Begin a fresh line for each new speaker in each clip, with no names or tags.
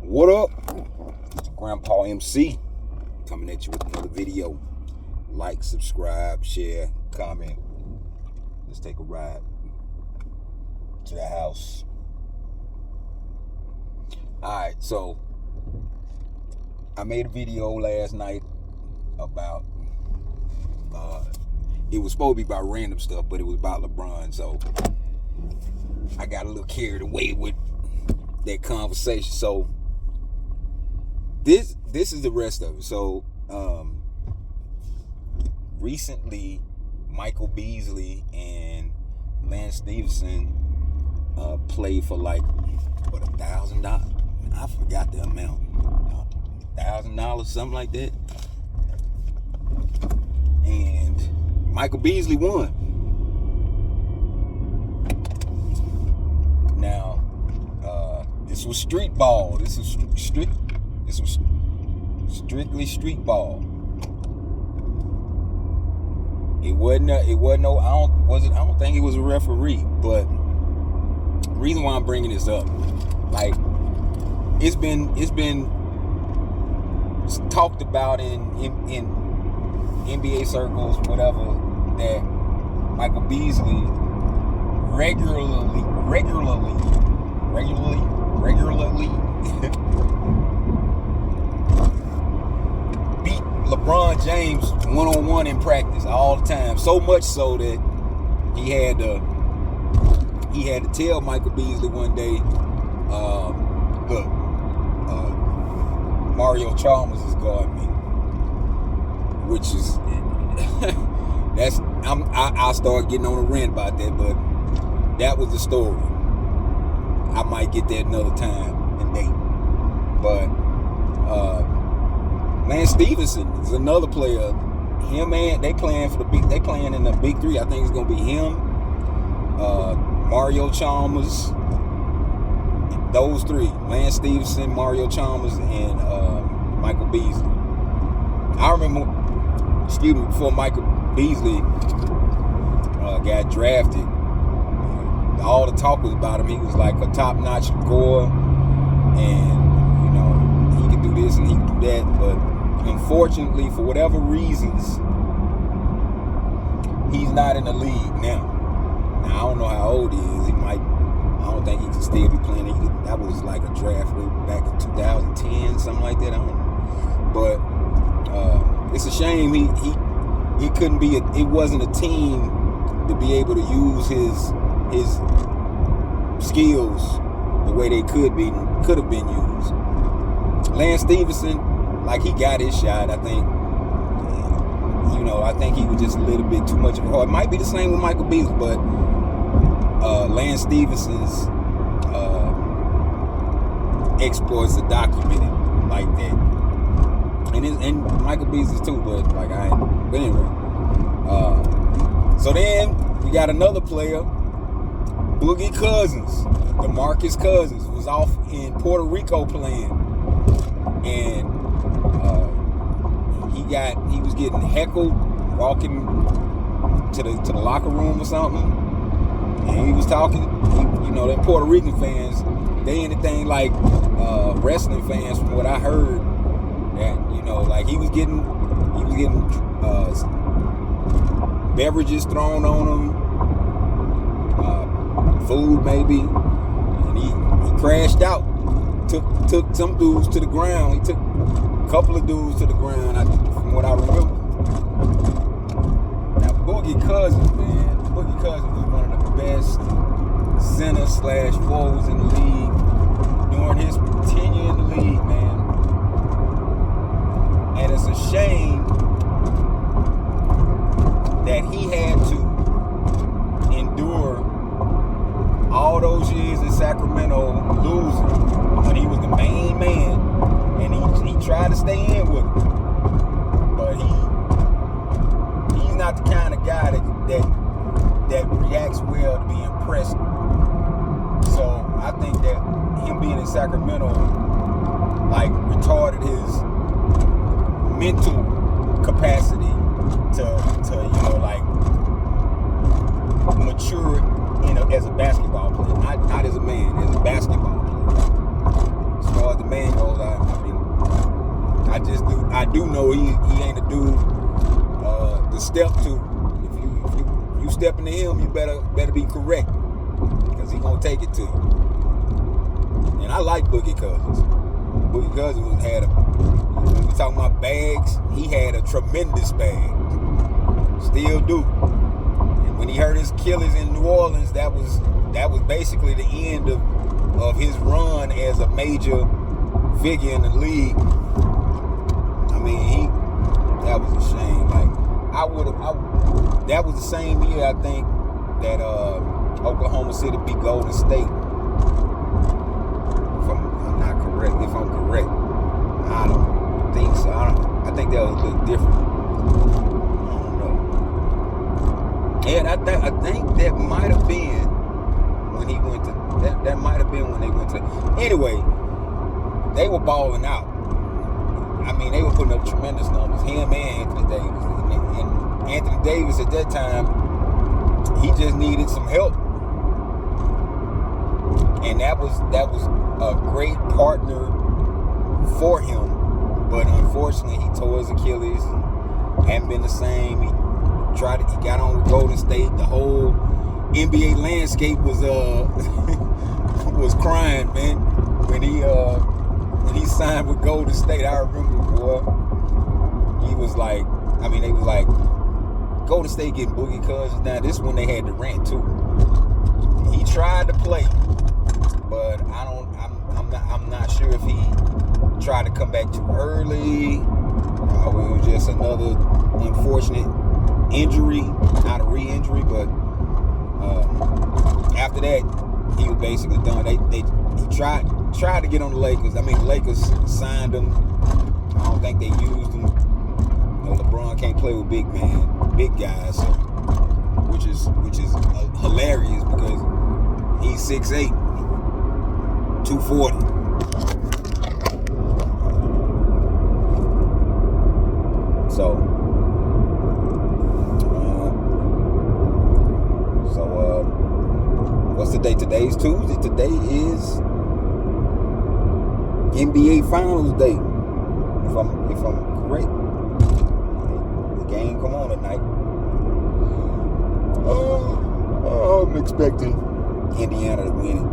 What up? It's Grandpa MC coming at you with another video. Like, subscribe, share, comment. Let's take a ride to the house. Alright, so I made a video last night about it was supposed to be about random stuff, but it was about LeBron, so I got a little carried away with that conversation. So this is the rest of it. So recently Michael Beasley and Lance Stephenson played for like what, $1,000? I forgot the amount. $1,000, something like that. And Michael Beasley won. Now, this was street ball. This was strictly street ball. It wasn't no. I don't think it was a referee. But the reason why I'm bringing this up, like, it's been talked about in NBA circles, whatever, that Michael Beasley regularly beat LeBron James one-on-one in practice all the time. So much so that he had to tell Michael Beasley one day, look, Mario Chalmers is guarding me, which is I'll start getting on a rant about that, but that was the story. I might get that another time and date. But Lance Stephenson is another player. Him and they playing in the Big Three. I think it's gonna be him, Mario Chalmers, those three: Lance Stephenson, Mario Chalmers, and Michael Beasley. I remember, before Michael Beasley got drafted, all the talk was about him. He was like a top-notch scorer, and he could do this and he could do that. But unfortunately, for whatever reasons, he's not in the league now. Now I don't know how old he is. I don't think he can still be playing. That was like a draft back in 2010, something like that. I don't know. But it's a shame he couldn't be. It wasn't a team to be able to use his skills the way they could have been used. Lance Stephenson, like, he got his shot. I think he was just a little bit too much of a heart. It might be the same with Michael Beasley, but Lance Stephenson's exploits are documented like that, and Michael Beasley's too. But anyway, so then we got another player, Boogie Cousins. DeMarcus Cousins was off in Puerto Rico playing, and he was getting heckled walking to the locker room or something, and he was talking. Them Puerto Rican fans, they anything like wrestling fans, from what I heard. That he was getting beverages thrown on him, food maybe, and he crashed out. Took some dudes to the ground. He took a couple of dudes to the ground, from what I remember. Now Boogie Cousins, man, was one of the best center/forwards in the league during his tenure in the league, man. And it's a shame that he had to endure all those years in Sacramento losing when he was the main man, and he tried to stay in with him, but he's not the kind of guy that reacts well to being pressed. So I think that him being in Sacramento retarded his mental capacity to mature as a basketball player, not as a man, as a basketball player. As far as the man goes, I do know he ain't a dude to step to. If you step into him, you better be correct, because he gonna take it to you. And I like Boogie Cousins. Boogie Cousins had when we talking about bags, he had a tremendous bag. Still do. And when he hurt his Achilles in New Orleans, that was basically the end of his run as a major figure in the league. I mean, that was a shame. Like, that was the same year, I think, that Oklahoma City beat Golden State. If I'm correct, I don't think so. I think that was a little different. I don't know. And I think that might have been when he went to that might have been when they went to. Anyway, they were balling out. I mean, they were putting up tremendous numbers. Him and Anthony Davis. And Anthony Davis at that time, he just needed some help. And that was a great partner for him. But unfortunately, he tore his Achilles. Hadn't been the same. He got on with Golden State. The whole NBA landscape was was crying, man, when he signed with Golden State. I remember, boy, he was like, I mean, they was like, Golden State getting Boogie Cousins. Now this one they had Durant too. He tried to play, but I'm not sure if he tried to come back too early. It was just another unfortunate injury, not a re-injury, but after that he was basically done. He tried to get on the Lakers. I mean, the Lakers signed him. I don't think they used him. You know, LeBron can't play with big guys, so which is hilarious, because he's 6'8", 240. So what's the day? Today's Tuesday. Today is NBA Finals Day, if I'm correct. The game come on tonight. I'm expecting Indiana to win it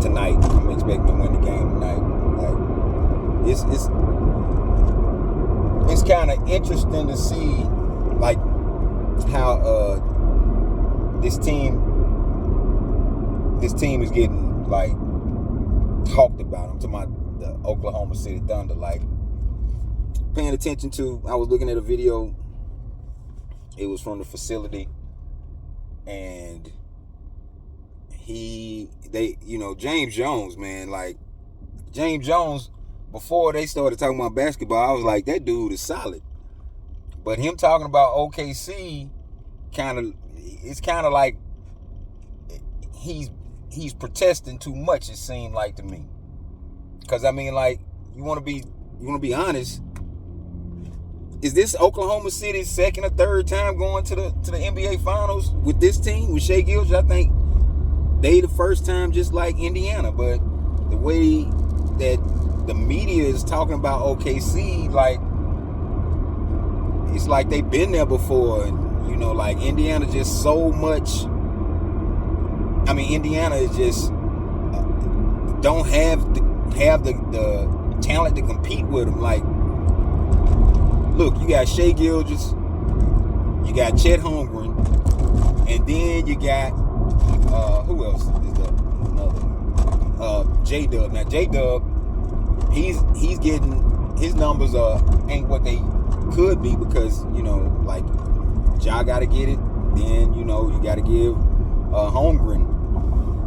tonight. I'm expecting to win the game tonight. Like, it's kind of interesting to see, like, how this team is getting, like, talked about. I'm talking about the Oklahoma City Thunder. Like, paying attention to, I was looking at a video. It was from the facility, and James Jones, man, like, James Jones, before they started talking about basketball, I was like, that dude is solid. But him talking about OKC, it's kind of like he's protesting too much, it seemed like to me. Because, I mean, like, you want to be honest, is this Oklahoma City's second or third time going to the NBA Finals with this team, with Shai Gilgeous? I think they the first time, just like Indiana. But the way that the media is talking about OKC, like, it's like they've been there before. And, like, Indiana just so much. I mean, Indiana is just don't have the talent to compete with them. Like, look, you got Shai Gilgeous, you got Chet Holmgren, and then you got who else is another J-Dub. Now J-Dub, he's getting, his numbers ain't what they could be, because like, Ja got to get it. Then you got to give Holmgren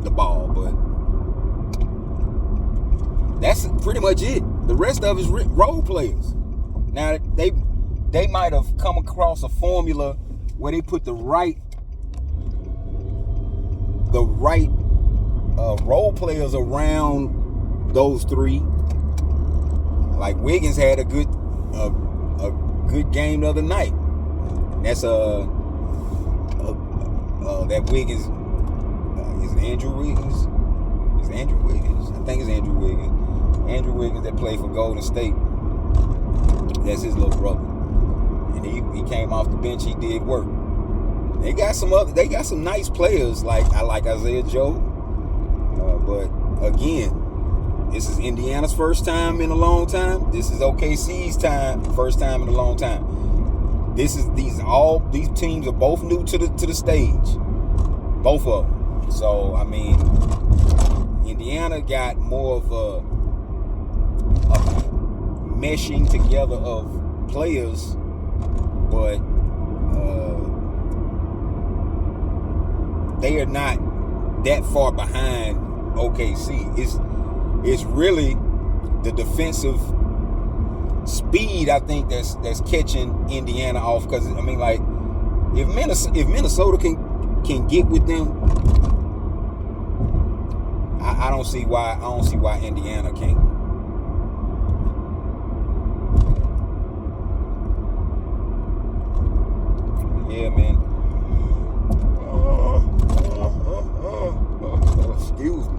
the ball, but that's pretty much it. The rest of it is role players. Now they might have come across a formula where they put the right role players around those three. Like, Wiggins had a good game the other night. That's that Wiggins. Is it Andrew Wiggins? Is it Andrew Wiggins? I think it's Andrew Wiggins. Andrew Wiggins that played for Golden State. That's his little brother. And he came off the bench. He did work. They got some nice players. I like Isaiah Joe. But again, this is Indiana's first time in a long time. This is OKC's first time in a long time. These teams are both new to the stage. Both of them. So I mean, Indiana got more of a meshing together of players, but they are not that far behind OKC. It's really the defensive speed, I think, that's catching Indiana off. Because I mean, like, if Minnesota can get with them, I don't see why Indiana can't. Yeah, man. Excuse me.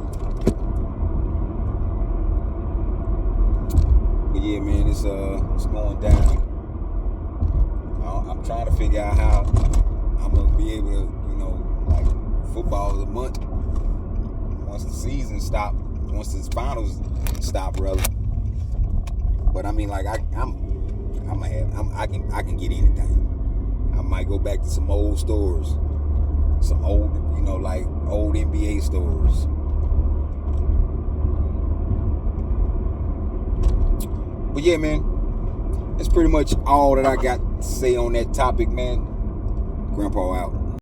But yeah, man, it's going down. I'm trying to figure out how I'm gonna be able to, like, football is a month. Once the season stops, once the finals stop, brother. But I mean, like, I can get anything. I might go back to some old stores, some old, like old NBA stores. But yeah, man, that's pretty much all that I got to say on that topic, man. Grandpa out.